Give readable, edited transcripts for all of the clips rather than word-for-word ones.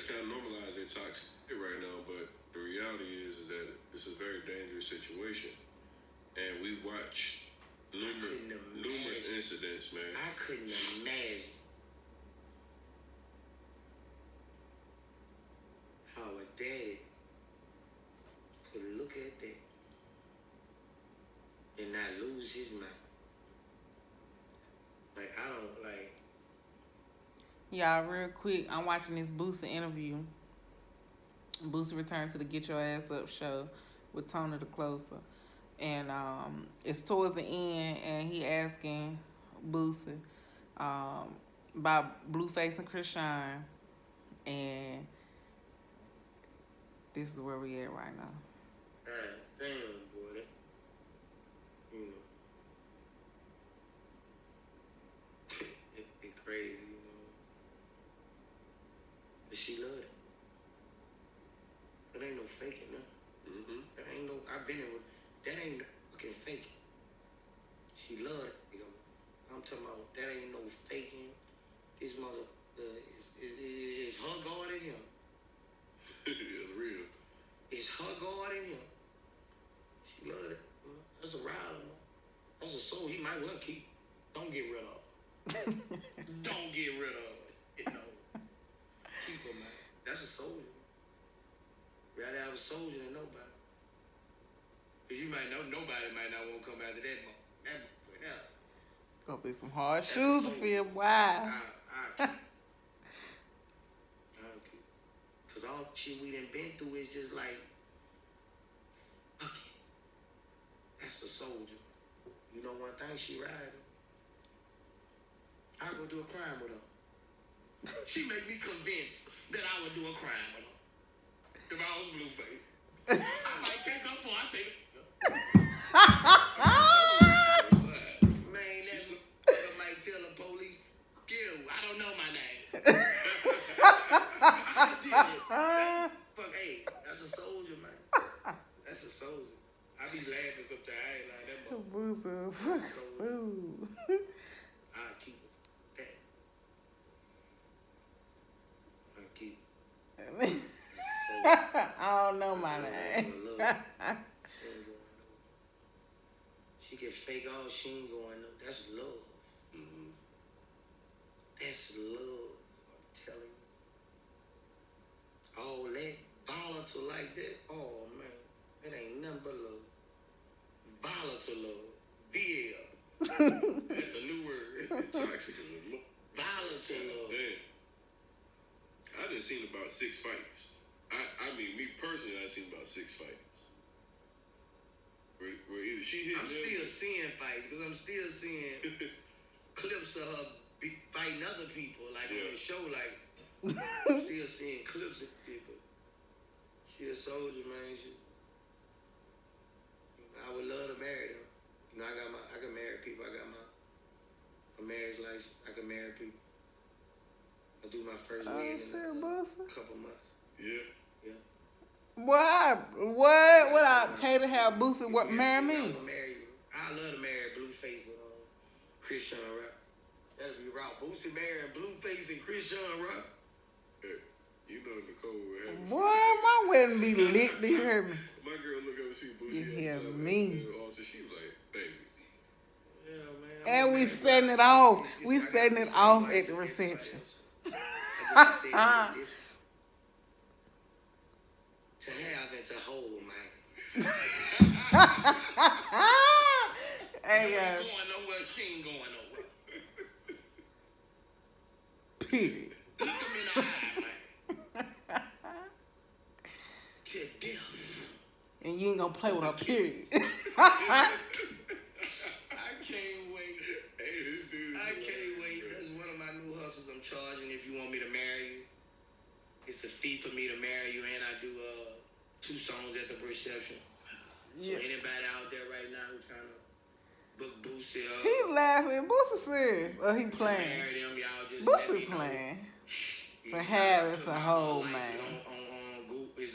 everybody's kind of normalizing their toxic shit right now, but the reality is that it's a very dangerous situation, and we watch numerous incidents, man. I couldn't imagine how a daddy could look at that and not lose his mind. Like, I don't, like... Y'all, real quick, I'm watching this Boosie interview. Boosie returned to the Get Your Ass Up show with Tony the Closer. And it's towards the end, and he asking Boosie about Blueface and Krishan. And this is where we at right now. Damn, boy. That, you know. It's crazy, you know. But she love it. That ain't no faking, no. Mm-hmm. That ain't no, I've been in with, that ain't no fucking faking. She love it, you know. I'm talking about, that ain't no faking. This mother, it's her God in him. It's real. It's her God in him. She love it. That's a rider, man. That's a soul he might well keep. Don't get rid of. Don't get rid of it. You know. Keep her, man. That's a soldier. Rather have a soldier than nobody. Because you might know nobody might not want to come after that. That Gonna be some hard shoes to fill. Wow. Because all the shit we done been through is just like, fuck it. That's the soldier. You know one thing, she riding. I go do a crime with her. She make me convinced that I would do a crime with her. If I was Blueface. I might take her for I take her. Man, that might tell the police, "Gil, I don't know my name." I did it. Fuck, hey, that's a soldier, man. That's a soldier. I be laughing sometimes. I ain't like that motherfucker. I keep it. I keep it. I don't know my name. She can fake all she ain't going no. That's love. Mm-hmm. That's love. I'm telling you. All that volatile like that. Oh man, that ain't nothing but love. Volatile love. VL. That's a new word. Toxic. Volatile love. Man, I done seen about 6 fights. I mean, me personally, I seen about 6 fights. Where either she hit I'm still seeing fights because I'm still seeing clips of her fighting other people, like on the show. Like I'm still seeing clips of people. She a soldier, man. I would love to marry them. You know, I can marry people. I got my marriage license. I can marry people. I do my first wedding in a couple months. Yeah. What? Would I pay to have Boosie marry me? I love to marry Blueface and Krishan Rock. That'll be raw. Boosie marrying Blueface and Krishan Rock. Hey, you know Nicole would have me. Boy, my wedding be lit. Do you hear me? My girl look over and see Boosie. You hear me? She was like, baby. Yeah, man. And we setting it off. We setting it off at the reception. To have and to hold, man. Hey, you ain't going nowhere, she ain't going nowhere. Period. Look him in the eye, man. To death. And you ain't gonna play with her, period. I can't wait. I can't wait. That's one of my new hustles I'm charging if you want me to marry you. It's a fee for me to marry you, and I do 2 songs at the reception. So anybody out there right now who's trying to book Boosie up. He laughing. Boosie serious. Or he playing? Marry them, y'all just Boosie playing. To have it to hold, man. It's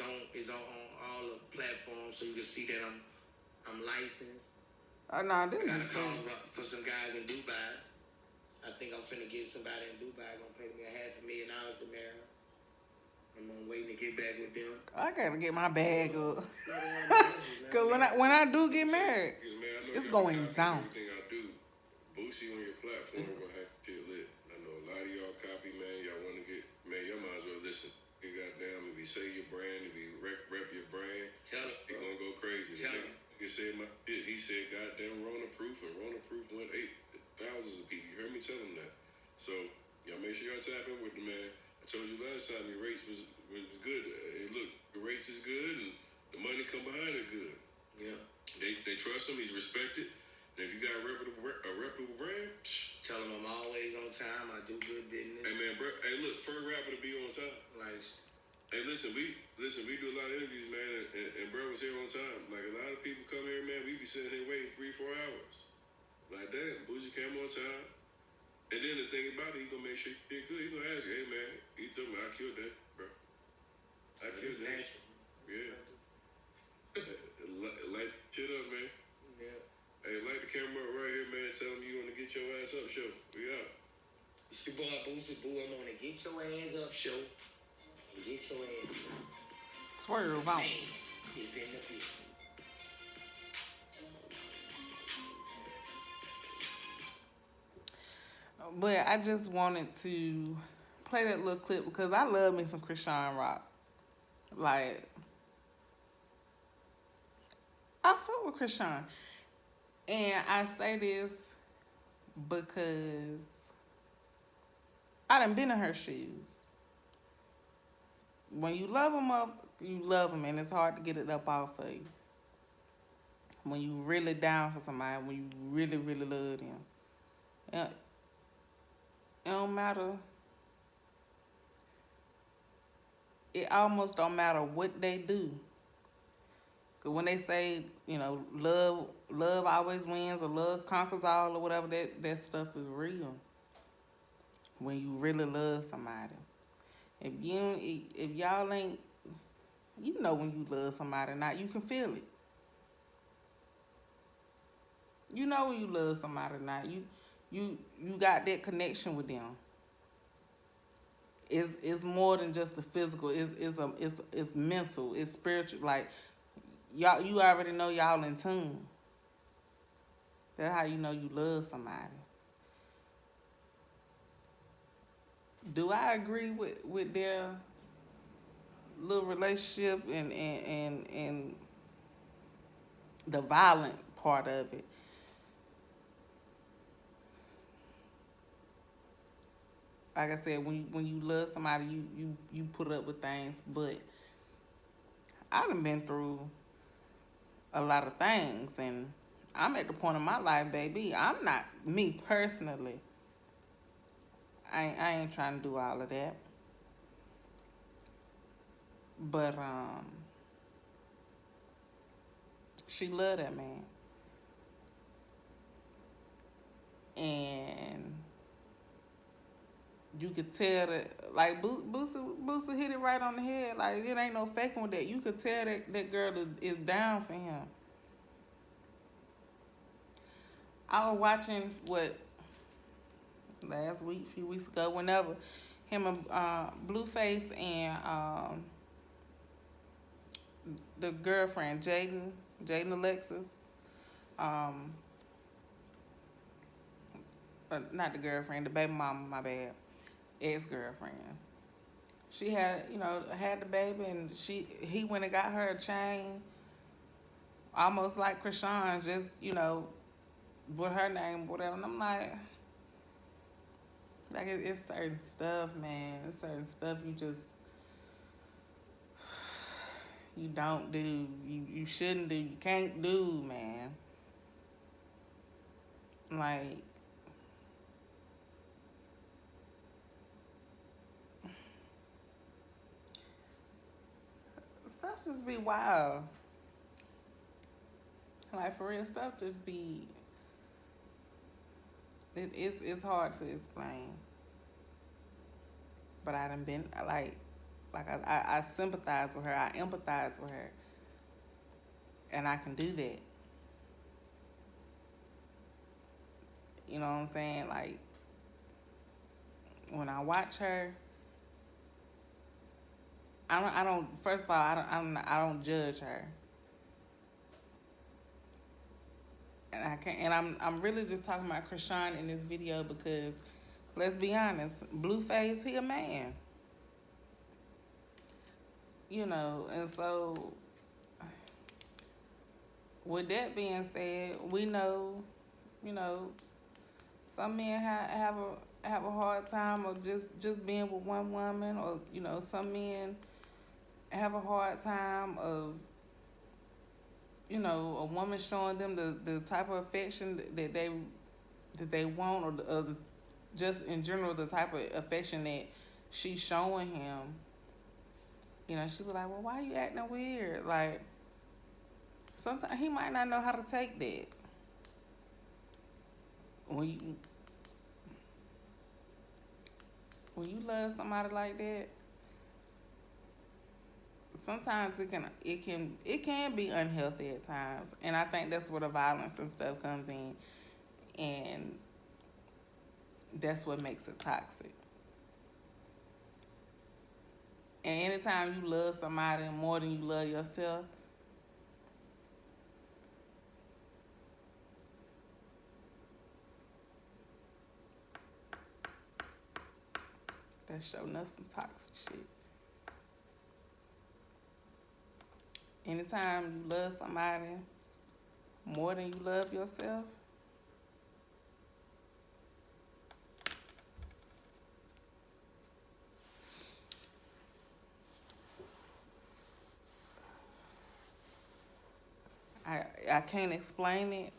on all the platforms, so you can see that I'm licensed. Oh no, this I got a is call for some guys in Dubai. I think I'm finna get somebody in Dubai gonna pay me $500,000 to marry her. I'm waiting to get back with them. I gotta get my bag up. Cause Cause when I do get married, Man, it's going down. Everything I do, Boosie on your platform gonna have shit lit. I know a lot of y'all copy, man. Y'all want to get, man. Y'all might as well listen. You goddamn, if you say your brand, if you rep your brand, he gonna go crazy. He said my shit. He said goddamn Rona proof, and Rona proof went thousands of people. You heard me tell him that. So y'all make sure y'all tap in with the man. I told you last time your rates was good. Hey, look, the rates is good, and the money come behind it good. Yeah. They trust him. He's respected. And if you got a reputable brand, tell him I'm always on time. I do good business. Hey man, bro. Hey, look, for a rapper to be on time. Like, hey, listen, we do a lot of interviews, man, and bro was here on time. Like a lot of people come here, man. We be sitting here waiting 3-4 hours. Like damn, Boosie came on time. And then the thing about it, he gonna make sure you're good. He gonna ask you, hey man, he told me I killed that, bro. I killed that. Yeah. Light shit up, man. Yeah. Hey, light the camera up right here, man. Tell him you want to get your ass up show. We out. It's your boy Boosie Boo. I'm on the Get Your Ass Up show. Get your ass up. Swerve out. He's in the building. But I just wanted to play that little clip because I love me some Chrisean Rock. Like, I fuck with Chrisean. And I say this because I done been in her shoes. When you love them up, you love them, and it's hard to get it up off of you. When you really down for somebody, when you really, really love them. It don't matter. It almost don't matter what they do. Cause when they say, you know, love always wins or love conquers all or whatever, that stuff is real. When you really love somebody. If y'all ain't, you know when you love somebody or not, you can feel it. You know when you love somebody or not. You got that connection with them. It's more than just the physical. It's mental. It's spiritual. Like y'all, you already know y'all in tune. That's how you know you love somebody. Do I agree with their little relationship and the violent part of it? Like I said, when you love somebody, you put up with things. But I done been through a lot of things, and I'm at the point in my life, baby. I'm not, me personally. I ain't trying to do all of that. But she loved that man, and you could tell that, like, Boosie hit it right on the head. Like, it ain't no faking with that. You could tell that girl is down for him. I was watching, last week, a few weeks ago, whenever, him and Blueface and the girlfriend, Jaden Alexis, not the girlfriend, the baby mama, my bad, ex-girlfriend. She had the baby, and he went and got her a chain, almost like Chrisean, just, with her name, whatever. And I'm like it's certain stuff, man. It's certain stuff you don't do, you shouldn't do, you can't do, man. Like, stuff just be wild. Like, for real, stuff just be, it's hard to explain. But I done been, like I sympathize with her, I empathize with her. And I can do that. You know what I'm saying? Like, when I watch her, I don't. First of all, I don't judge her, and I can't. And I'm really just talking about Krishan in this video because, let's be honest, Blueface, he a man, and so with that being said, we know, you know, some men have a hard time of just being with one woman, or some men have a hard time of a woman showing them the type of affection that they want, or just in general the type of affection that she's showing him. She be like, well, why you acting weird? Like, sometimes he might not know how to take that. When you love somebody like that, sometimes it can be unhealthy at times, and I think that's where the violence and stuff comes in, and that's what makes it toxic. And anytime you love somebody more than you love yourself, that's showing us some toxic shit. Anytime you love somebody more than you love yourself, I can't explain it,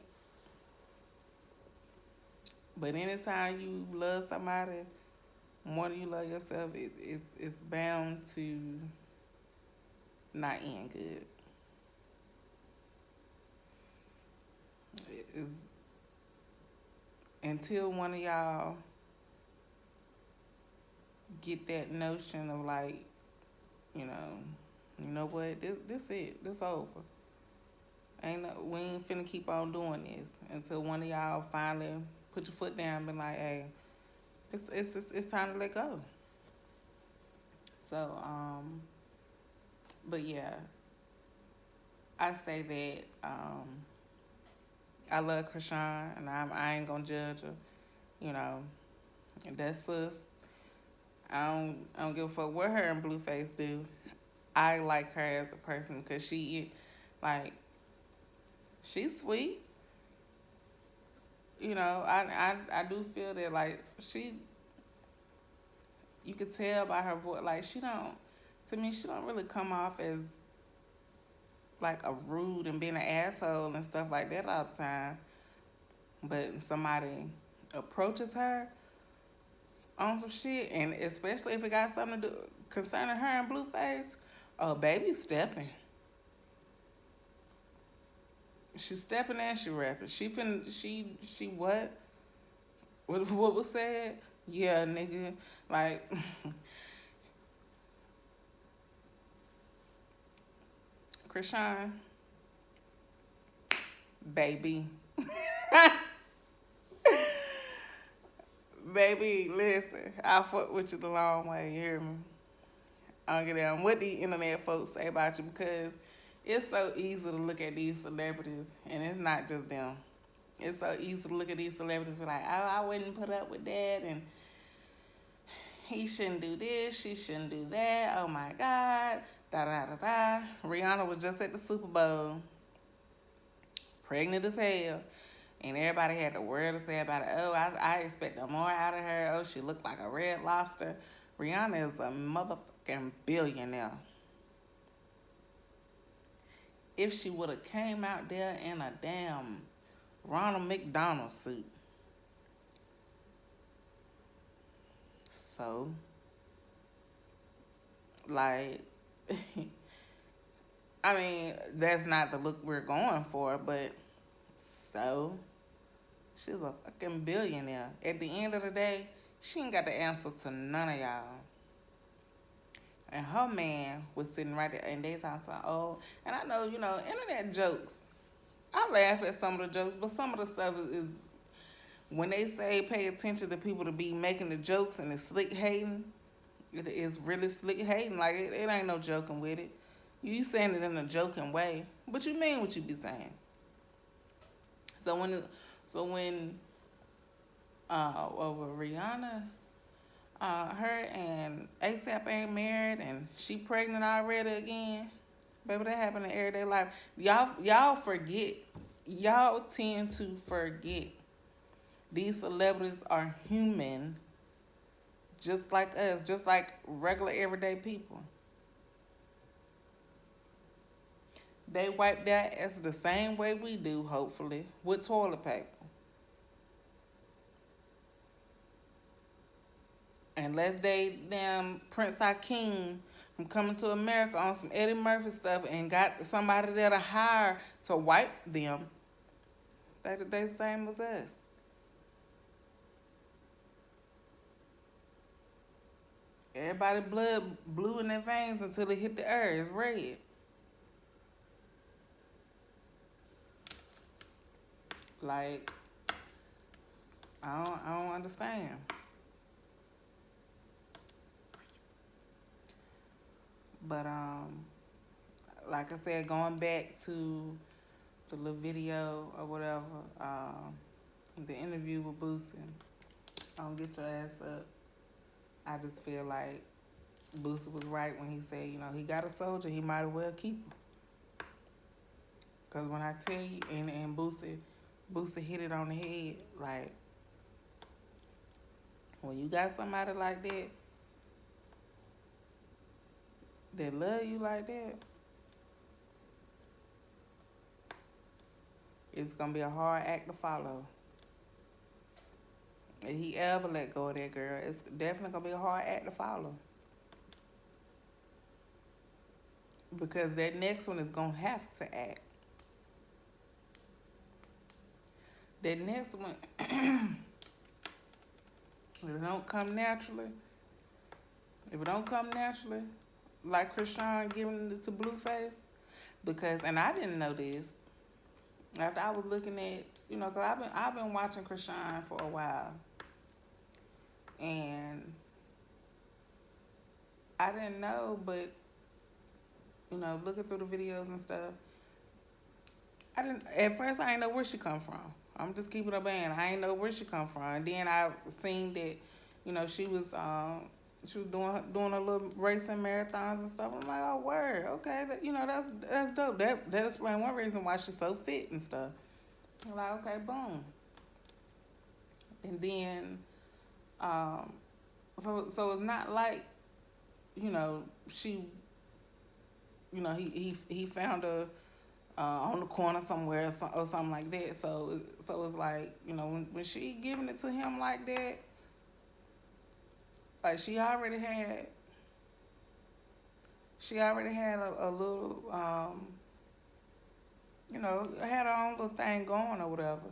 but anytime you love somebody more than you love yourself, it's bound to not end good. It's, until one of y'all get that notion of like, you know what, this it, this over. We ain't finna keep on doing this until one of y'all finally put your foot down and be like, hey, it's time to let go. So, but yeah, I say that I love Krishan, and I ain't gonna judge her. And that's sis. I don't give a fuck what her and Blueface do. I like her as a person because she's sweet. I do feel that like you could tell by her voice, like she don't really come off as like a rude and being an asshole and stuff like that all the time. But somebody approaches her on some shit, and especially if it got something to do concerning her and Blueface, oh, baby stepping. She's stepping and she rapping. She what? What was said? Yeah, nigga. Like, Krishan, baby. Baby, listen, I fuck with you the long way, you hear me? I don't get down what these internet folks say about you, because it's so easy to look at these celebrities, and it's not just them. It's so easy to look at these celebrities and be like, oh, I wouldn't put up with that, and he shouldn't do this, she shouldn't do that, oh my God, da-da-da-da. Rihanna was just at the Super Bowl, pregnant as hell, and everybody had the word to say about it. Oh, I expect no more out of her. Oh, she looked like a red lobster. Rihanna is a motherfucking billionaire. If she would have came out there in a damn Ronald McDonald suit. So, like, I mean, that's not the look we're going for, but so, she's a fucking billionaire. At the end of the day, she ain't got the answer to none of y'all. And her man was sitting right there, and they talking about, oh, and I know, internet jokes. I laugh at some of the jokes, but some of the stuff is when they say pay attention to people to be making the jokes and the slick hating, It is really slick hating. Like it ain't no joking with it. You saying it in a joking way, but you mean what you be saying. So when over Rihanna, her and ASAP ain't married and she pregnant already again. Baby, that happen in everyday life. Y'all forget. Y'all tend to forget. These celebrities are human, just like us, just like regular everyday people. They wipe their ass the same way we do, hopefully, with toilet paper. Unless they damn Prince Hakeem from Coming to America on some Eddie Murphy stuff and got somebody there to hire to wipe them, they same as us. Everybody blood blue in their veins until it hit the earth. It's red. Like I don't understand. But like I said, going back to the little video or whatever, the interview with Boosie, Get Your Ass Up. I just feel like Boosie was right when he said, he got a soldier, he might as well keep him. Because when I tell you, and Boosie hit it on the head, like, when you got somebody like that love you like that, it's going to be a hard act to follow. If he ever let go of that girl, it's definitely going to be a hard act to follow. Because that next one is going to have to act. That next one, if it don't come naturally, like Krishan giving it to Blueface, because, and I didn't know this, after I was looking at, because I've been watching Krishan for a while, and I didn't know, but, looking through the videos and stuff, at first I didn't know where she come from. I'm just keeping it a band. I didn't know where she come from. And then I seen that, she was doing a little racing marathons and stuff. I'm like, oh, word, okay, that's dope. That explains one reason why she's so fit and stuff. I'm like, okay, boom. And then, so it's not like, she, he found her on the corner somewhere or something like that. So it's like, when she giving it to him like that, like she already had a little, had her own little thing going or whatever.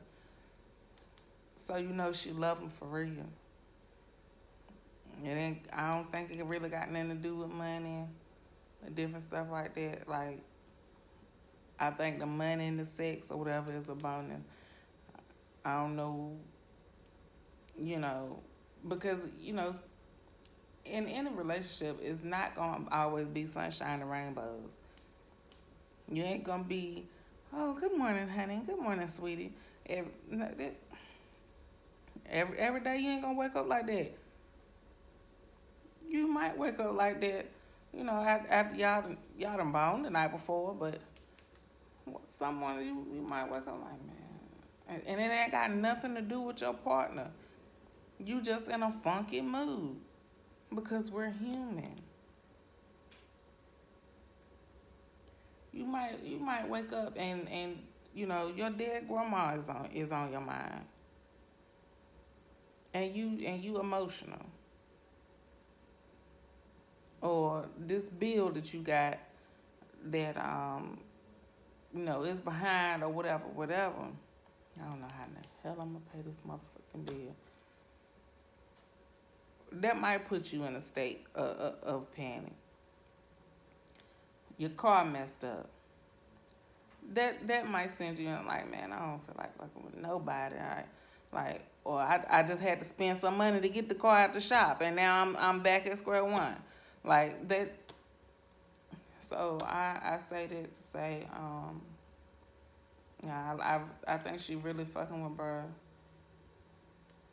So she love him for real. I don't think it really got nothing to do with money and different stuff like that. Like, I think the money and the sex or whatever is a bonus. I don't know, because, in any relationship, it's not going to always be sunshine and rainbows. You ain't going to be, oh, good morning, honey. Good morning, sweetie. Every day you ain't going to wake up like that. You might wake up like that, after y'all done boned the night before, but someone you might wake up like, man. And it ain't got nothing to do with your partner. You just in a funky mood because we're human. You might wake up and your dead grandma is on your mind. And you emotional. Or this bill that you got that is behind or whatever. I don't know how the hell I'm gonna pay this motherfucking bill. That might put you in a state of panic. Your car messed up. That might send you in like, man, I don't feel like fucking with nobody. Like, or I just had to spend some money to get the car out the shop, and now I'm back at square one. Like that. So I say that to say, yeah, I think she really fucking with bruh,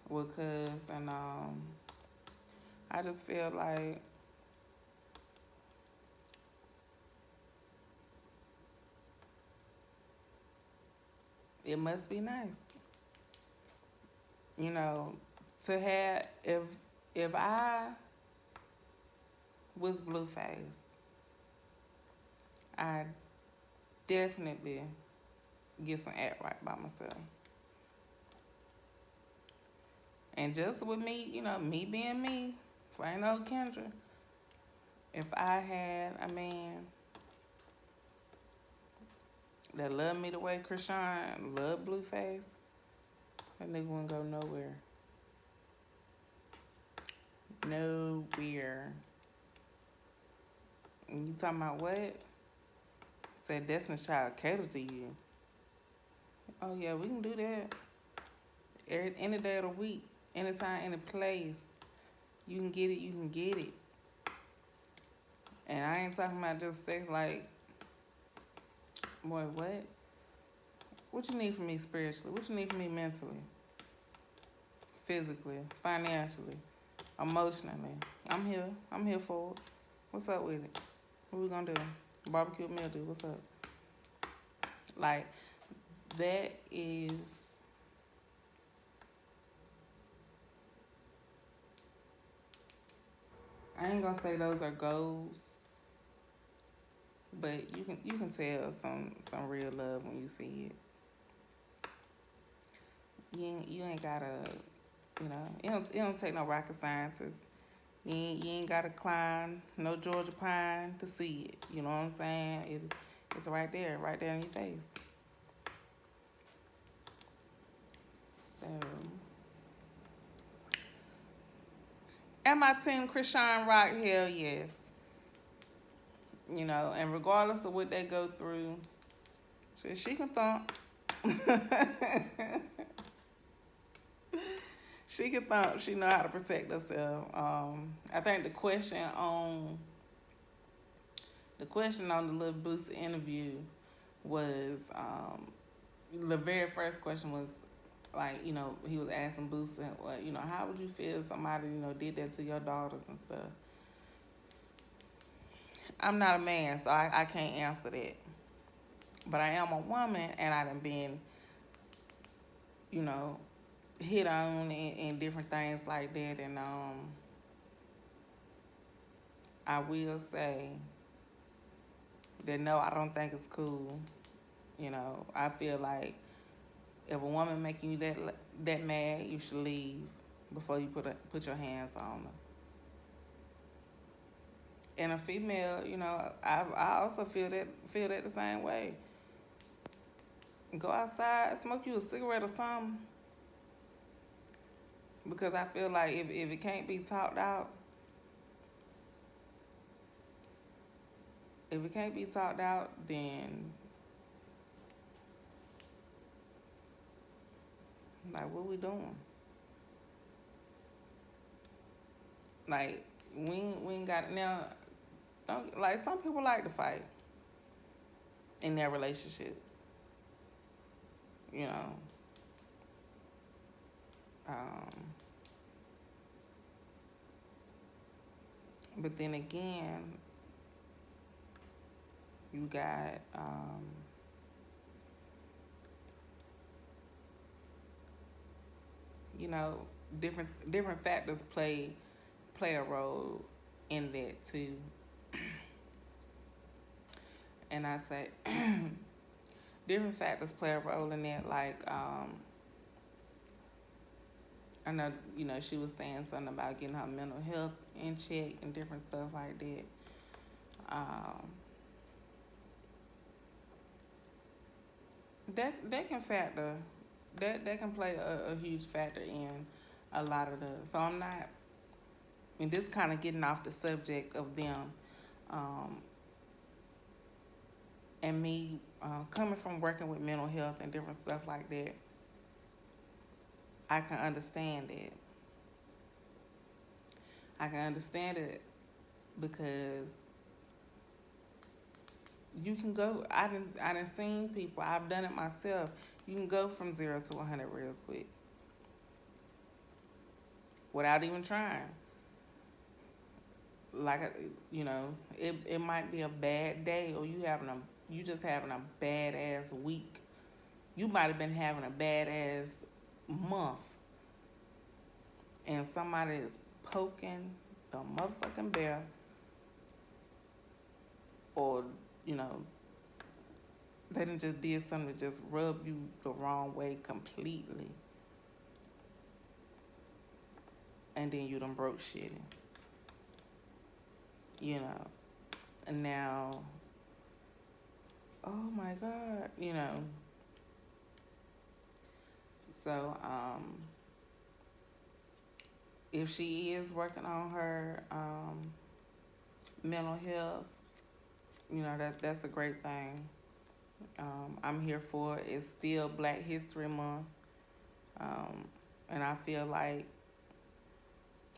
with cuz, and I just feel like it must be nice, you know, to have if I was Blueface, I definitely get some act right by myself. And just with me, you know, me being me, plain old Kendra, if I had a man that loved me the way Krishan loved Blueface, that nigga wouldn't go nowhere. Nowhere. And you talking about what? Said Destiny's Child cater to you. Oh yeah, we can do that. Any day of the week, anytime, any place. You can get it, you can get it. And I ain't talking about just sex like, boy, what? What you need from me spiritually? What you need from me mentally? Physically, financially, emotionally. I'm here. I'm here for it. What's up with it? What we gonna do? Barbecue mildew, what's up? Like, that is... I ain't gonna say those are goals, but you can tell some real love when you see it. You ain't gotta, you know, it don't take no rocket scientist. You ain't gotta climb no Georgia pine to see it. You know what I'm saying? It's right there in your face. So, am I team Krishan Rock? Hell yes. You know, and regardless of what they go through, she can thump. She can thump. She know how to protect herself. I think the question on the little Boost interview was, the very first question was, like, you know, he was asking Booster, well, you know, how would you feel if somebody, you know, did that to your daughters and stuff? I'm not a man, so I can't answer that. But I am a woman, and I done been, you know, hit on and different things like that. And I will say that no, I don't think it's cool. You know, I feel like if a woman making you that mad, you should leave before you put your hands on her. And a female, you know, I also feel that the same way. Go outside, smoke you a cigarette or something. Because I feel like if it can't be talked out, then like, what we doing? Like, we ain't got it now. Don't, like, some people like to fight in their relationships. You know. But then again, you got you know, different factors play a role in that too. And I say different factors play a role in that, like I know, you know, she was saying something about getting her mental health in check and different stuff like that. That can factor, that can play a huge factor in a lot of the. So I'm not, and this kind of getting off the subject of them, and me coming from working with mental health and different stuff like that. I can understand it. I can understand it because you can go. I done seen people. I've done it myself. You can go from 0 to 100 real quick without even trying. Like, it might be a bad day, or you just having a bad ass week. You might have been having a bad ass month, and somebody is poking the motherfucking bear, or you know, they done just did something to just rub you the wrong way completely, and then you done broke shit. And now, oh my God, So, if she is working on her mental health, that's a great thing. I'm here for it. It's still Black History Month, and I feel like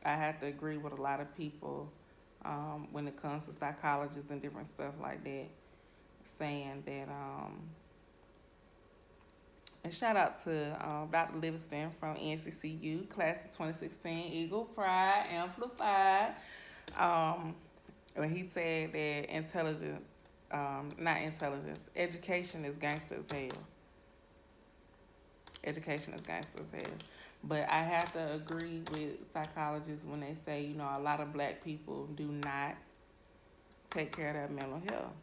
I have to agree with a lot of people when it comes to psychologists and different stuff like that, saying that. And shout out to Dr. Livingston from NCCU, class of 2016, Eagle Pride Amplified. When he said that education is gangster as hell. Education is gangster as hell. But I have to agree with psychologists when they say, a lot of Black people do not take care of their mental health.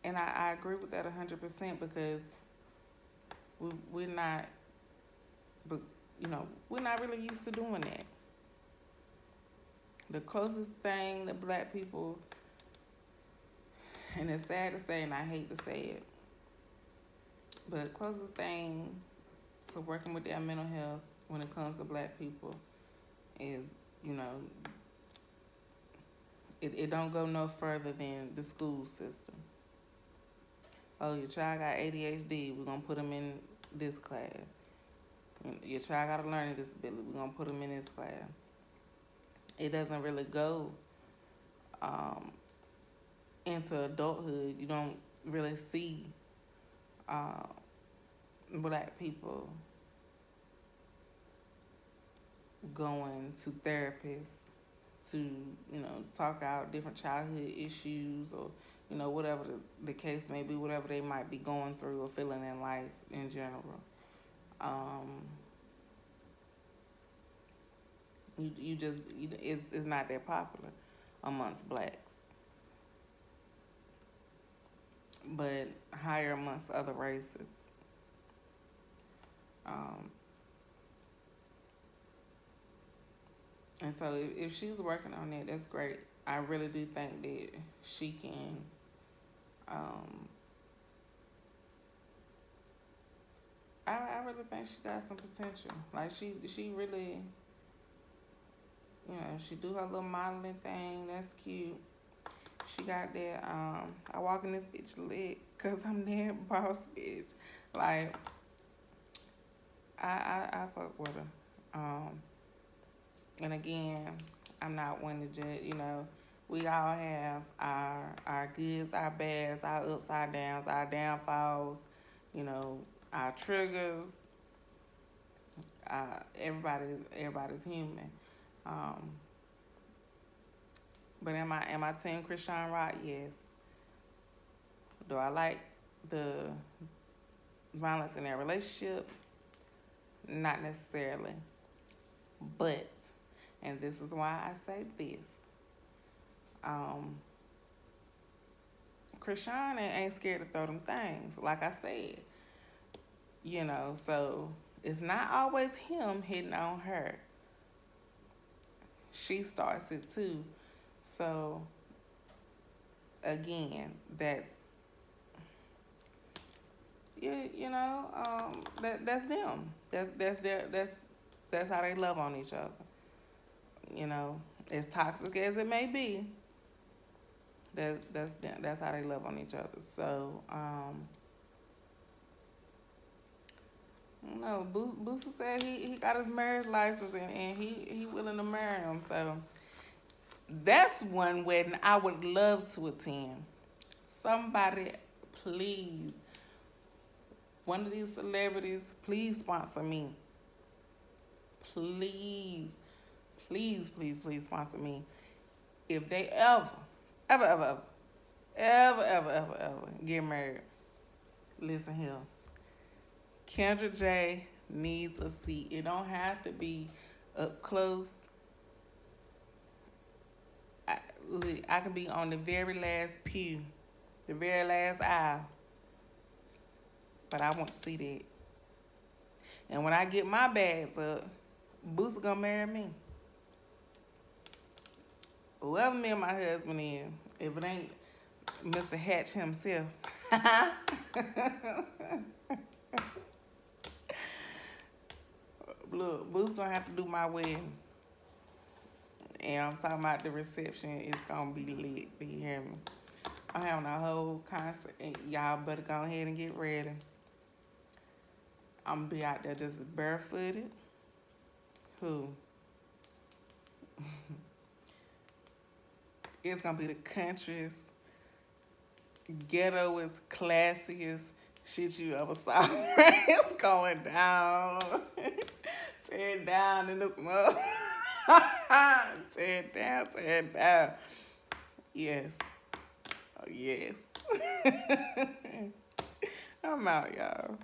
And I agree with that 100% because we're not, we're not really used to doing that. The closest thing that Black people, and it's sad to say and I hate to say it, but the closest thing to working with their mental health when it comes to Black people is, it don't go no further than the school system. Oh, your child got ADHD, we're going to put them in this class. Your child got a learning disability, we're going to put them in this class. It doesn't really go into adulthood. You don't really see Black people going to therapists to, talk out different childhood issues or, whatever the case may be, whatever they might be going through or feeling in life in general. It's not that popular amongst Blacks, but higher amongst other races. And so if she's working on that, that's great. I really do think that she can I really think she got some potential. Like she really, she do her little modeling thing. That's cute. She got that, I walk in this bitch lit because I'm that boss bitch. Like, I fuck with her. And again, I'm not one to judge, we all have our goods, our bads, our upside downs, our downfalls, our triggers. Everybody's human. But am I team Krishan Rock? Yes. Do I like the violence in their relationship? Not necessarily. But, and this is why I say this, Krishan ain't scared to throw them things, like I said. So it's not always him hitting on her. She starts it too. So again, that's that's them. That's how they love on each other. As toxic as it may be, that's how they love on each other. So No, Boosie said he got his marriage license and he willing to marry him. So that's one wedding I would love to attend. Somebody, please, one of these celebrities, please sponsor me. Please, please sponsor me. If they ever get married, listen here. Kendra J needs a seat. It don't have to be up close. I can be on the very last pew, the very last aisle. But I want to see that. And when I get my bags up, Boosie gonna marry me. Whoever me and my husband is, if it ain't Mr. Hatch himself. Look, Boo's gonna have to do my wedding. And I'm talking about the reception. It's gonna be lit. Do you hear me? I'm having a whole concert. And y'all better go ahead and get ready. I'm gonna be out there just barefooted. Who? It's gonna be the country's ghettoest, classiest shit you ever saw. It's going down. Tear it down in this mug. Tear it down. Yes. Oh, yes. I'm out, y'all.